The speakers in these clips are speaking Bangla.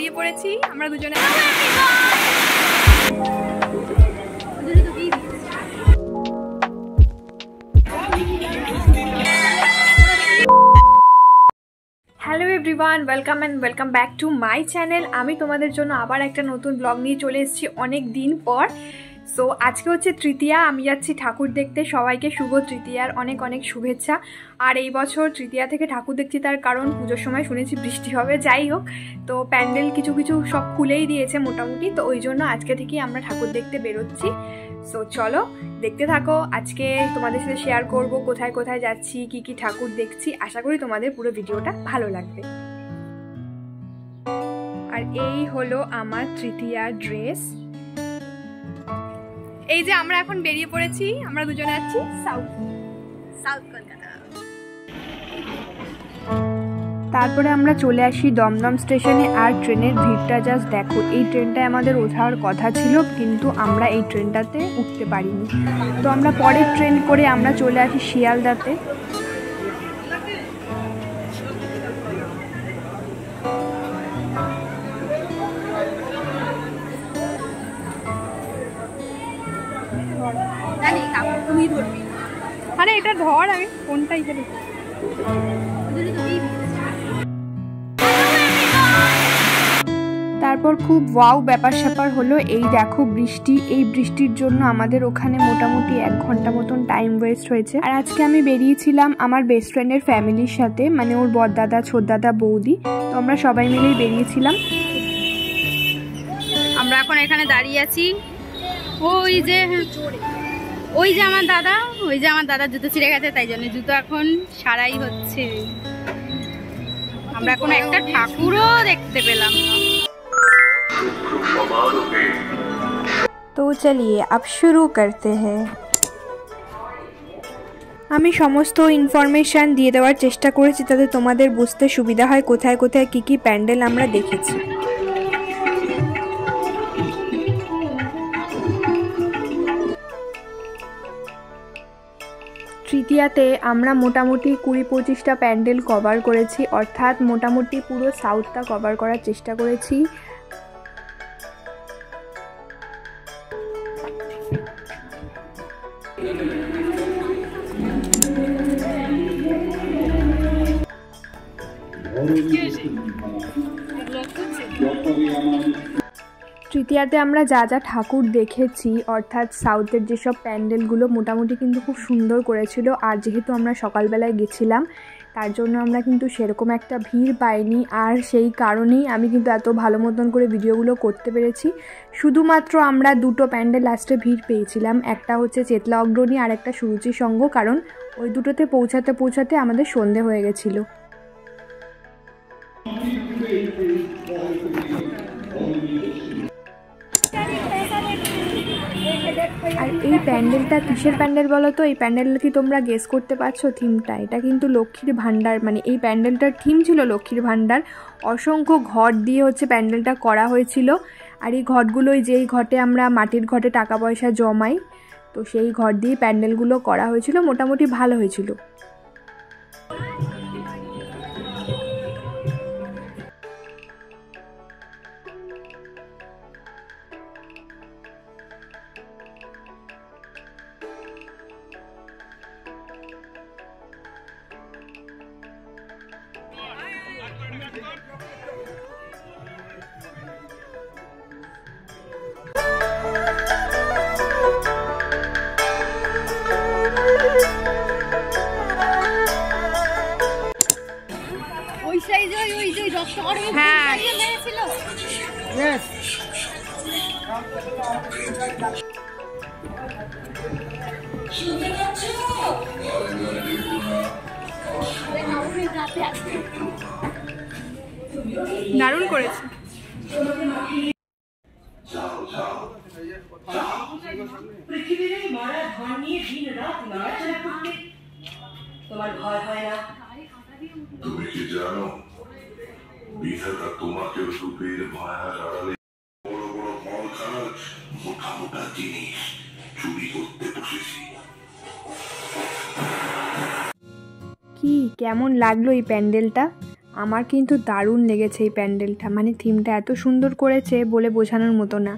বেরিয়ে পড়েছি আমরা দুজনে। Hello everyone, welcome back to my channel. আমি তোমাদের জন্য আবার একটা নতুন ব্লগ নিয়ে চলে এসেছি অনেক দিন পর। সো আজকে হচ্ছে তৃতীয়া, আমি যাচ্ছি ঠাকুর দেখতে। সবাইকে শুভ তৃতীয়ার অনেক অনেক শুভেচ্ছা। আর এই বছর তৃতীয়া থেকে ঠাকুর দেখছি, তার কারণ পুজোর সময় শুনেছি বৃষ্টি হবে। যাই হোক, তো প্যান্ডেল কিছু কিছু সব খুলেই দিয়েছে মোটামুটি, তো ওই জন্য আজকে থেকেই আমরা ঠাকুর দেখতে বেরোচ্ছি। সো চলো দেখতে থাকো। আজকে তোমাদের সাথে শেয়ার করব কোথায় কোথায় যাচ্ছি, কি কি ঠাকুর দেখছি। আশা করি তোমাদের পুরো ভিডিওটা ভালো লাগবে। আর এই হলো আমার তৃতীয়া ড্রেস। এই যে আমরা এখন বেরিয়ে পড়েছি, আমরা দুজনে যাচ্ছি সাউথ কলকাতা। তারপরে আমরা চলে আসি দমদম স্টেশনে। আর ট্রেনের ভিড়টা জাস্ট দেখো। এই ট্রেনটায় আমাদের ওঠার কথা ছিল, কিন্তু আমরা এই ট্রেনটাতে উঠতে পারিনি। তো আমরা পরের ট্রেন করে আমরা চলে আসি শিয়ালদাতে। আরে এটা ধর, আমি কোনটা এখানে। তারপর খুব ওয়াও ব্যাপার স্যাপার হলো। এই দেখো বৃষ্টি, এই বৃষ্টির জন্য আমাদের ওখানে মোটামুটি 1 ঘন্টা মতন টাইম ওয়েস্ট হয়েছে। আর আজকে আমি বেরিয়েছিলাম আমার বেস্ট ফ্রেন্ডের ফ্যামিলির সাথে, মানে ওর বড়দাদা, ছোটদাদা, বৌদি। তো আমরা সবাই মিলেই বেরিয়েছিলাম। আমরা এখন এখানে দাঁড়িয়ে আছি। ওই যে আমার দাদা জুতো ছিঁড়ে গেছে, তাই জন্য জুতো এখন সারাই হচ্ছে। আমরা এখন একটা ঠাকুরও দেখতে পেলাম না। তো চলিয়ে আব শুরু করতে হ্যায়। আমি সমস্ত ইনফরমেশন দিয়ে দেওয়ার চেষ্টা করেছি, তাতে তোমাদের বুঝতে সুবিধা হয় কোথায় কোথায় কি কি প্যান্ডেল আমরা দেখেছি। তৃতীয়াতে আমরা মোটামুটি 20-25টা প্যান্ডেল কভার করেছি, অর্থাৎ মোটামুটি পুরো সাউথটা কভার করার চেষ্টা করেছি। তৃতীয়াতে আমরা যা যা ঠাকুর দেখেছি, অর্থাৎ সাউথের যেসব প্যান্ডেলগুলো মোটামুটি কিন্তু খুব সুন্দর করেছিল। আর যেহেতু আমরা সকালবেলায় গেছিলাম, তার জন্য আমরা কিন্তু সেরকম একটা ভিড় পাইনি। আর সেই কারণেই আমি কিন্তু এত ভালো মতন করে ভিডিওগুলো করতে পেরেছি। শুধুমাত্র আমরা 2টো প্যান্ডেল লাস্টে ভিড় পেয়েছিলাম, একটা হচ্ছে চেতলা অগ্রণী আর একটা সুরুচি সংঘ, কারণ ওই দুটোতে পৌঁছাতে আমাদের সন্ধে হয়ে গেছিলো। আর এই প্যান্ডেলটা কিসের প্যান্ডেল বলো তো? এই প্যান্ডেল কি তোমরা গেস করতে পারছো থিমটা? এটা কিন্তু লক্ষ্মীর ভাণ্ডার, মানে এই প্যান্ডেলটার থিম ছিল লক্ষ্মীর ভাণ্ডার। অসংখ্য ঘট দিয়ে হচ্ছে প্যান্ডেলটা করা হয়েছিল। আর এই ঘটগুলোই, যেই ঘটে আমরা মাটির ঘটে টাকা পয়সা জমাই, তো সেই ঘট দিয়ে প্যান্ডেলগুলো করা হয়েছিল। মোটামুটি ভালো হয়েছিল। দারুণ করেছে। পৃথিবীর মারা ধন নিয়ে দিন রাত নাড়াচাড়া করতে তোমার ভয় হয় না? তুমি কি জানো বিধাতা তোমাকে রূপের মায়ার আড়ালে বড় বড় মলখানার মোটা মোটা জিনিস চুরি করতে বসেছি। কি কেমন লাগলো এই প্যান্ডেলটা? আমার কিন্তু দারুণ লেগেছে এই প্যান্ডেলটা, মানে থিমটা এত সুন্দর করেছে বলে বোঝানোর মতো না।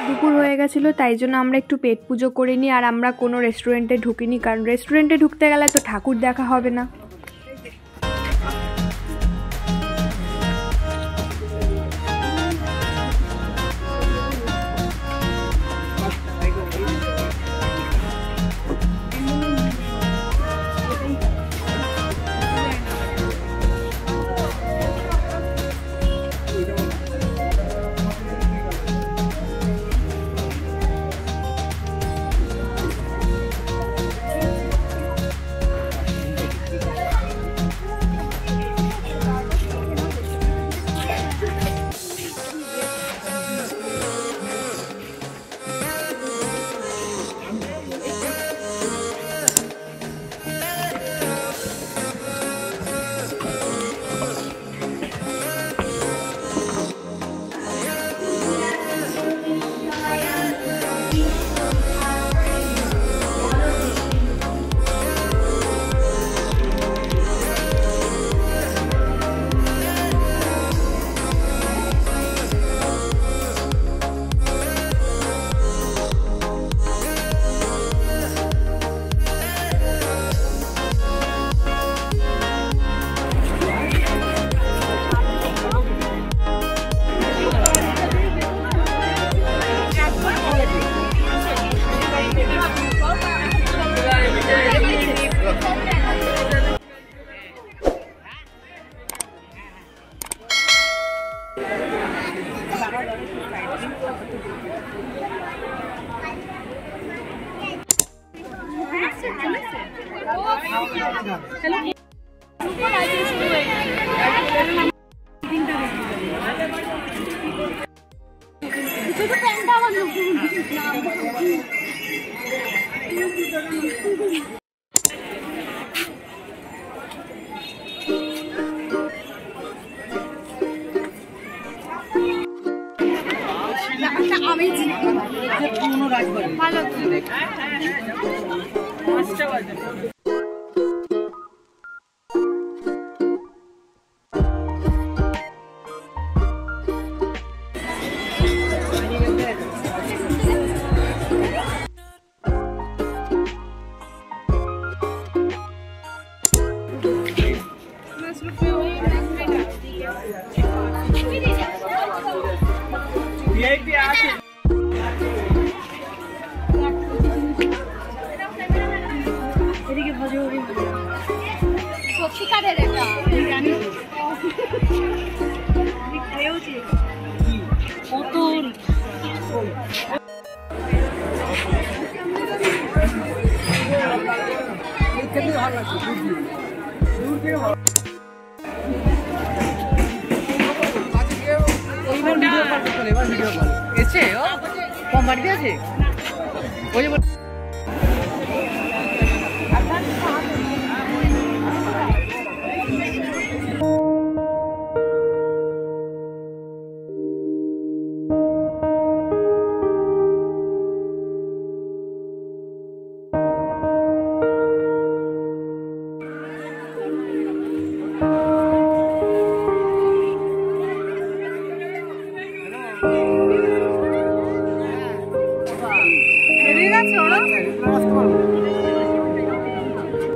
দুপুর হয়ে গেছিলো, তাই জন্য আমরা একটু পেট পুজো করে নিই। আর আমরা কোনো রেস্টুরেন্টে ঢুকিনি, কারণ রেস্টুরেন্টে ঢুকতে গেলে তো ঠাকুর দেখা হবে না।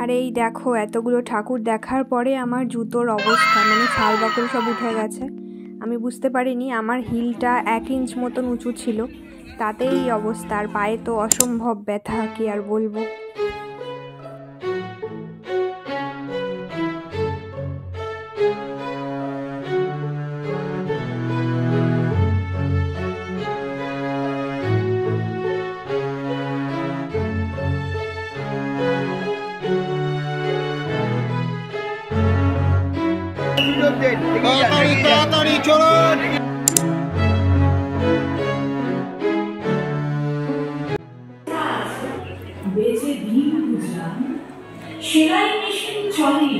আর এই দেখো এতগুলো ঠাকুর দেখার পরে আমার জুতোর অবস্থা, মানে ছাল বাকল সব উঠে গেছে। আমি বুঝতে পারিনি আমার হিলটা 1 ইঞ্চ মতন উঁচু ছিল, তাতেই এই অবস্থা। আর পায়ে তো অসম্ভব ব্যথা, কি আর বলবো। তাড়াতাড়ি চলুন। বেজে দিন বুঝলাম সেলাই মেশিন চলে,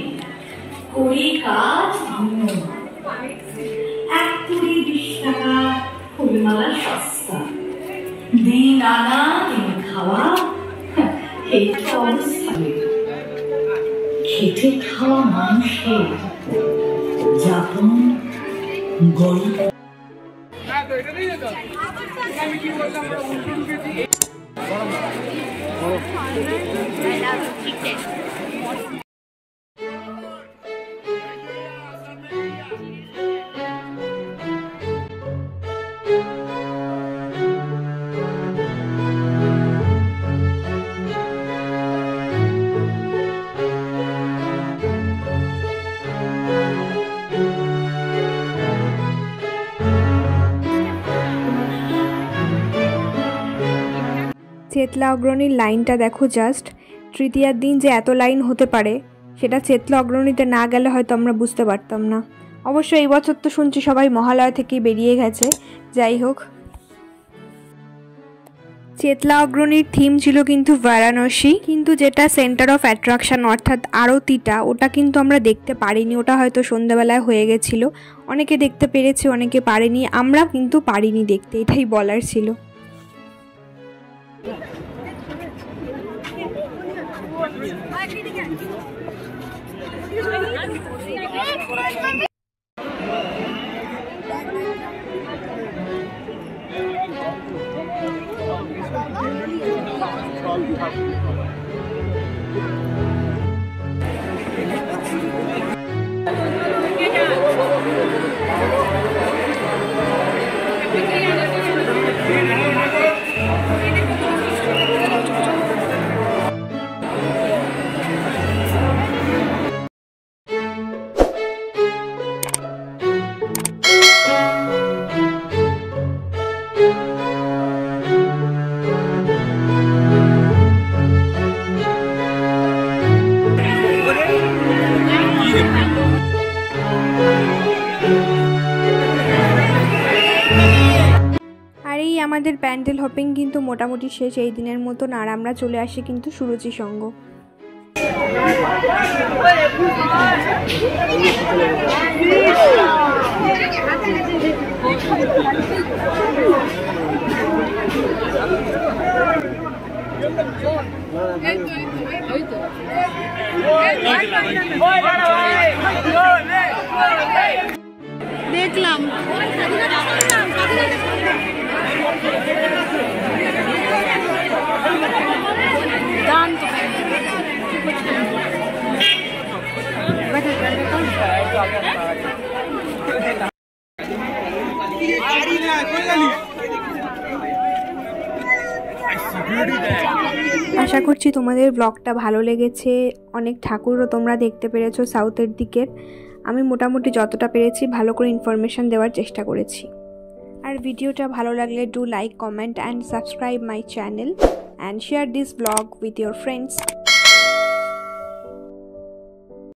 20 টাকা ফুলমালা সস্তা, দিন আনা দিন খাওয়া, এই তো অবস্থা। খেটে খাওয়া মানুষের যাপন গরিব। চেতলা অগ্রণীর লাইনটা দেখো জাস্ট। তৃতীয়ার দিন যে এত লাইন হতে পারে সেটা চেতলা অগ্রণীতে না গেলে হয়তো আমরা বুঝতে পারতাম না। অবশ্য এই বছর তো শুনছি সবাই মহালয়া থেকেই বেরিয়ে গেছে। যাই হোক, চেতলা অগ্রণীর থিম ছিল কিন্তু বারাণসী, কিন্তু যেটা সেন্টার অফ অ্যাট্রাকশন অর্থাৎ আরতিটা, ওটা কিন্তু আমরা দেখতে পারিনি। ওটা হয়তো সন্ধ্যাবেলায় হয়ে গেছিলো। অনেকে দেখতে পেরেছে, অনেকে পারেনি, আমরা কিন্তু পারিনি দেখতে, এটাই বলার ছিল। আর এই আমাদের প্যান্ডেল হপিং কিন্তু মোটামুটি শেষ এই দিনের মতন। আর আমরা চলে আসি কিন্তু সুরুচি সঙ্গ। দেখলাম দান তো আশা করছি তোমাদের ব্লগটা ভালো লেগেছে। অনেক ঠাকুরও তোমরা দেখতে পেরেছো সাউথের দিকের। আমি মোটামুটি যতটা পেরেছি ভালো করে ইনফরমেশন দেওয়ার চেষ্টা করেছি। আর ভিডিওটা ভালো লাগলে do like, comment and subscribe my channel and share this blog with your friends.